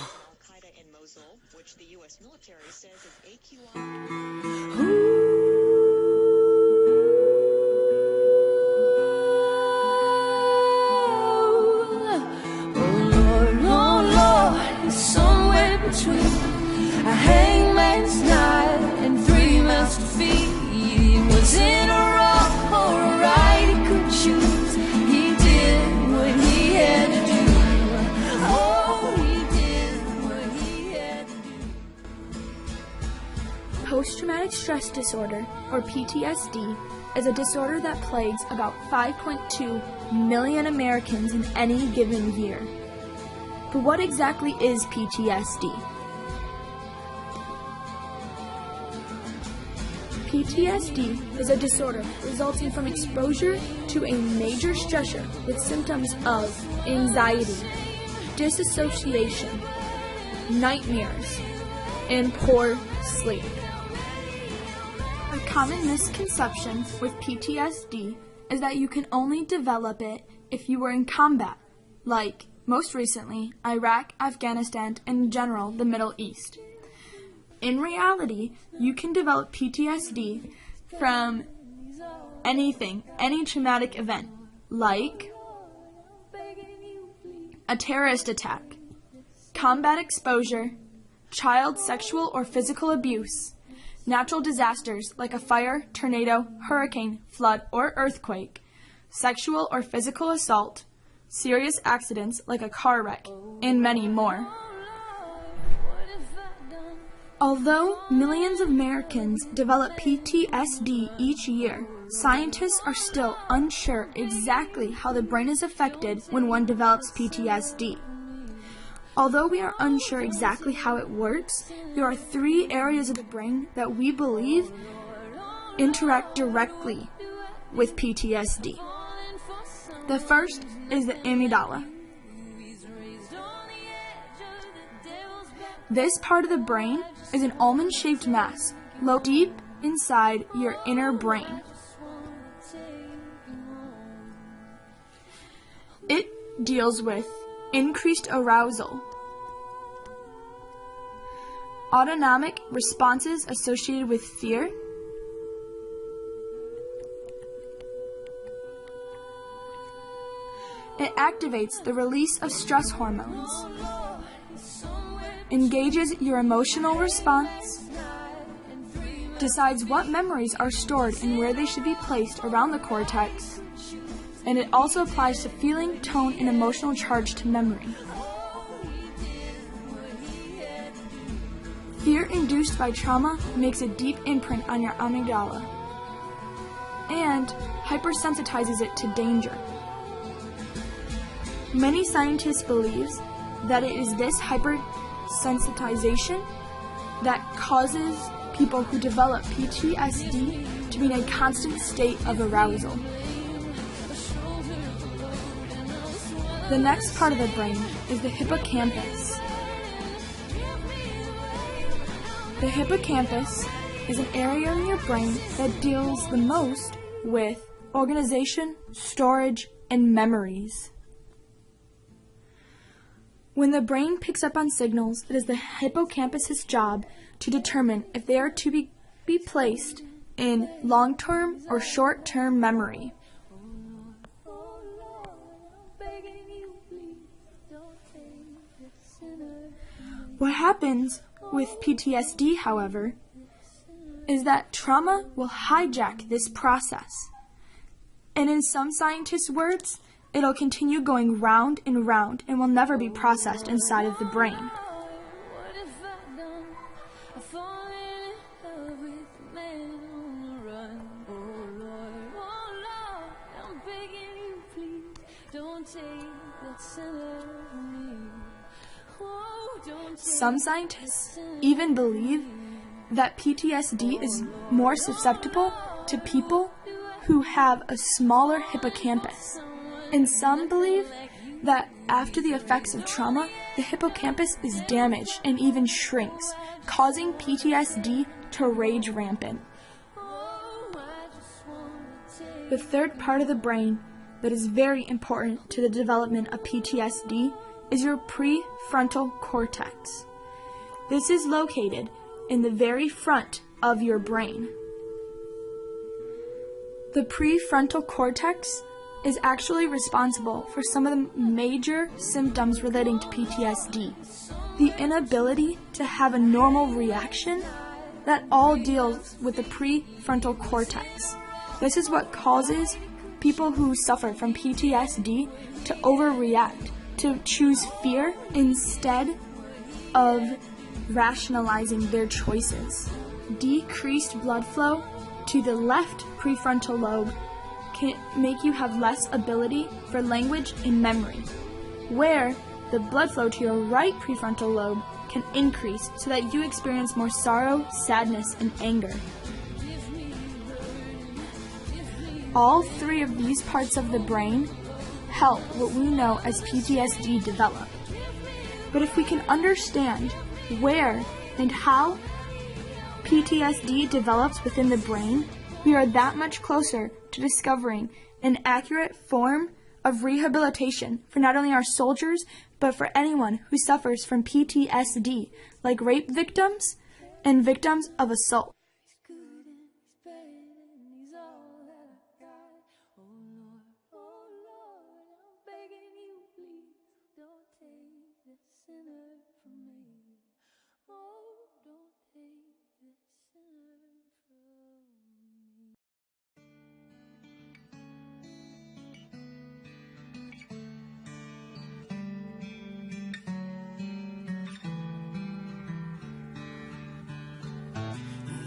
Al-Qaeda in Mosul, which the U.S. military says is AQI. Somewhere between a hangman's knife and 3 months to feed. He was in a rock or a right he could choose. He did what he had to do. Oh, he did what he had to do. Post-traumatic stress disorder, or PTSD, is a disorder that plagues about 5.2 million Americans in any given year. But what exactly is PTSD? PTSD is a disorder resulting from exposure to a major stressor with symptoms of anxiety, disassociation, nightmares, and poor sleep. A common misconception with PTSD is that you can only develop it if you were in combat, like most recently, Iraq, Afghanistan, and in general, the Middle East. In reality, you can develop PTSD from anything, any traumatic event, like a terrorist attack, combat exposure, child sexual or physical abuse, natural disasters like a fire, tornado, hurricane, flood, or earthquake, sexual or physical assault, serious accidents like a car wreck, and many more. Although millions of Americans develop PTSD each year, scientists are still unsure exactly how the brain is affected when one develops PTSD. Although we are unsure exactly how it works, there are 3 areas of the brain that we believe interact directly with PTSD. The first is the amygdala. This part of the brain is an almond-shaped mass located deep inside your inner brain. It deals with increased arousal, autonomic responses associated with fear, it activates the release of stress hormones, engages your emotional response, decides what memories are stored and where they should be placed around the cortex, and it also applies to feeling, tone, and emotional charge to memory. Fear induced by trauma makes a deep imprint on your amygdala and hypersensitizes it to danger. Many scientists believe that it is this hypersensitization that causes people who develop PTSD to be in a constant state of arousal. The next part of the brain is the hippocampus. The hippocampus is an area in your brain that deals the most with organization, storage, and memories. When the brain picks up on signals, it is the hippocampus's job to determine if they are to be placed in long-term or short-term memory. What happens with PTSD, however, is that trauma will hijack this process. And in some scientists' words, it'll continue going round and round and will never be processed inside of the brain. Some scientists even believe that PTSD is more susceptible to people who have a smaller hippocampus. And some believe that after the effects of trauma, the hippocampus is damaged and even shrinks, causing PTSD to rage rampant. The third part of the brain that is very important to the development of PTSD is your prefrontal cortex. This is located in the very front of your brain. The prefrontal cortex is actually responsible for some of the major symptoms relating to PTSD. The inability to have a normal reaction, that all deals with the prefrontal cortex. This is what causes people who suffer from PTSD to overreact, to choose fear instead of rationalizing their choices. Decreased blood flow to the left prefrontal lobe can make you have less ability for language and memory, where the blood flow to your right prefrontal lobe can increase so that you experience more sorrow, sadness, and anger. All three of these parts of the brain help what we know as PTSD develop. But if we can understand where and how PTSD develops within the brain, we are that much closer to discovering an accurate form of rehabilitation for not only our soldiers, but for anyone who suffers from PTSD, like rape victims and victims of assault.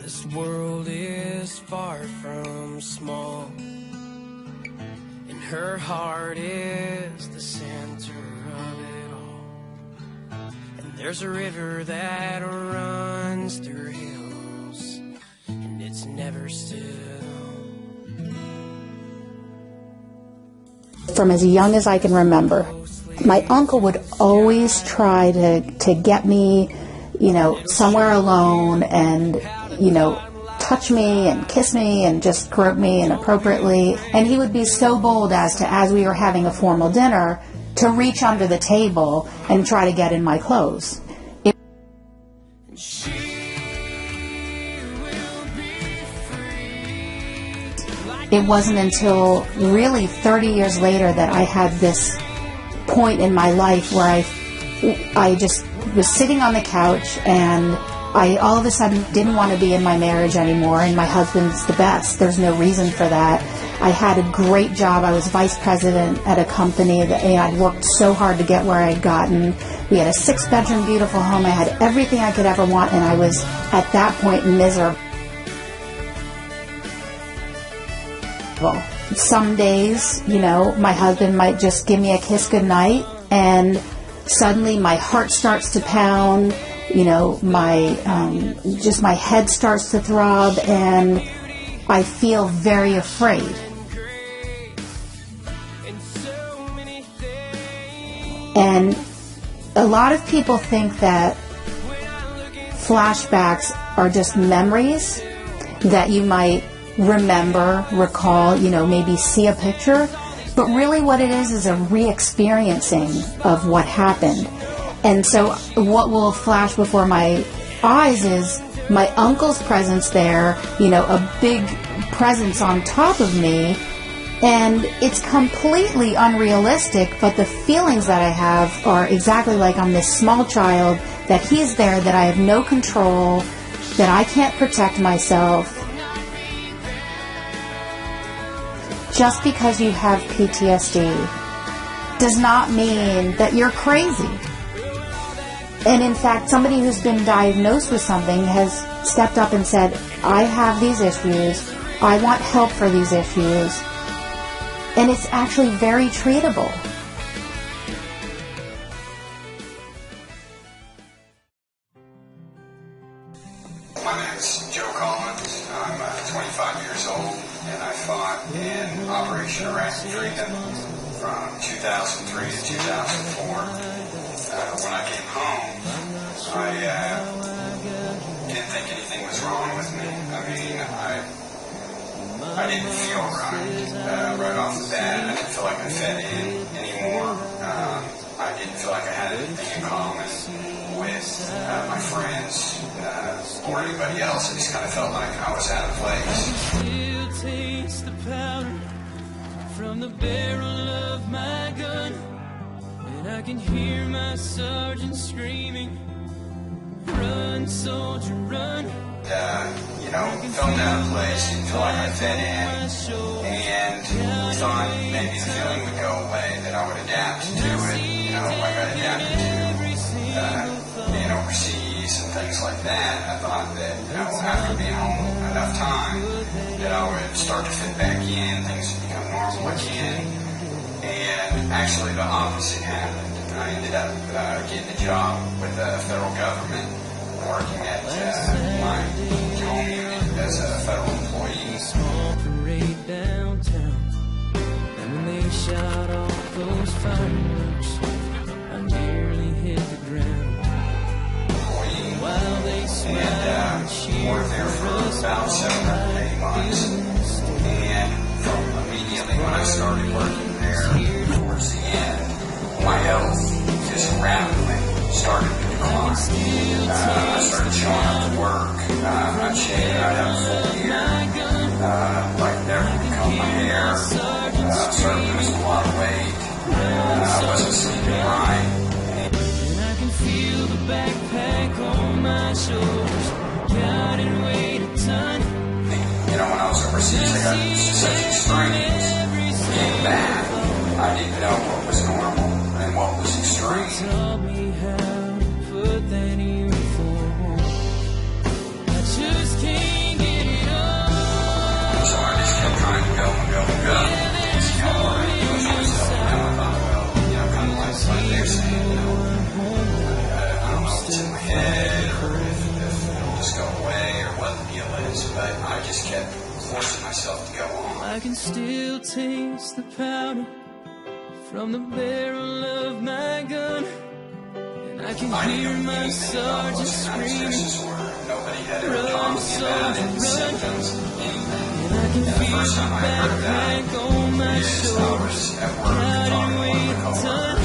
This world is far from small, and her heart is the center of it all. And there's a river that runs through hills, and it's never still. From as young as I can remember, my uncle would always try to get me, somewhere alone and, touch me and kiss me and just grope me inappropriately. And he would be so bold as we were having a formal dinner, to reach under the table and try to get in my clothes. It wasn't until really 30 years later that I had this point in my life where I just was sitting on the couch, and I all of a sudden didn't want to be in my marriage anymore, and my husband's the best. There's no reason for that. I had a great job. I was vice president at a company that I'd worked so hard to get where I'd gotten. We had a 6-bedroom beautiful home. I had everything I could ever want, and I was at that point miserable. Some days, my husband might just give me a kiss goodnight, and suddenly my heart starts to pound, my head starts to throb, and I feel very afraid. And a lot of people think that flashbacks are just memories that you might remember, recall, maybe see a picture, but really what it is a re-experiencing of what happened. And so what will flash before my eyes is my uncle's presence there, a big presence on top of me, and it's completely unrealistic, but the feelings that I have are exactly like I'm this small child, that he's there, that I have no control, that I can't protect myself. Just because you have PTSD does not mean that you're crazy. And in fact, somebody who's been diagnosed with something has stepped up and said, I have these issues, I want help for these issues, and it's actually very treatable. My name is Joe Collins. I'm 25 years old, and I fought in Operation Iraqi Freedom from 2003 to 2004. When I came home, I didn't think anything was wrong with me. I mean, I didn't feel right off the bat. I didn't feel like I fit in anymore. I didn't feel like I had anything in common with my friends or anybody else. I just kind of felt like I was out of place. Still taste the powder from the barrel of my gun, and I can hear my sergeant screaming, "Run, soldier, run." Felt out of place, didn't feel like I fit in, and thought maybe the feeling would go away, that I would adapt to it, like I adapted to being overseas and things like that. I thought that, after being home enough time, that I would start to fit back in, things would become normal again, and actually the opposite happened. I ended up getting a job with the federal government, working at my home unit as a federal employee. Small parade downtown, and when they shot off those fireworks, I nearly hit the ground. While they And worked there for about 7 or 8 months. And from immediately when I started working there, towards the end, my health just rapidly started to decline. I started showing up to work. I'd shave, I'd have a full beard, like never become my hair. Started losing a lot of weight. I wasn't sleeping right. And I can feel the backpack on my shoulders, counting weight a ton. When I was overseas, I got used to such extremes. Came back, I didn't know what was normal and what was extreme. Taught me how to put that uniform on. I just can't get it on. So I just kept trying to go and go and go. Just kind of learning to push myself. And I thought, well, kind of like they're saying, I don't know if it's in my head or if it'll just go away or what the deal is, but I just kept forcing myself to go on. I can still taste the powder from the barrel of my gun, and I can hear my sergeant screaming, Nobody had ever talked to me about it, the symptoms, and I can feel first time I heard of that backpack on my is I shoulders, was at work talking to one of my coworkers.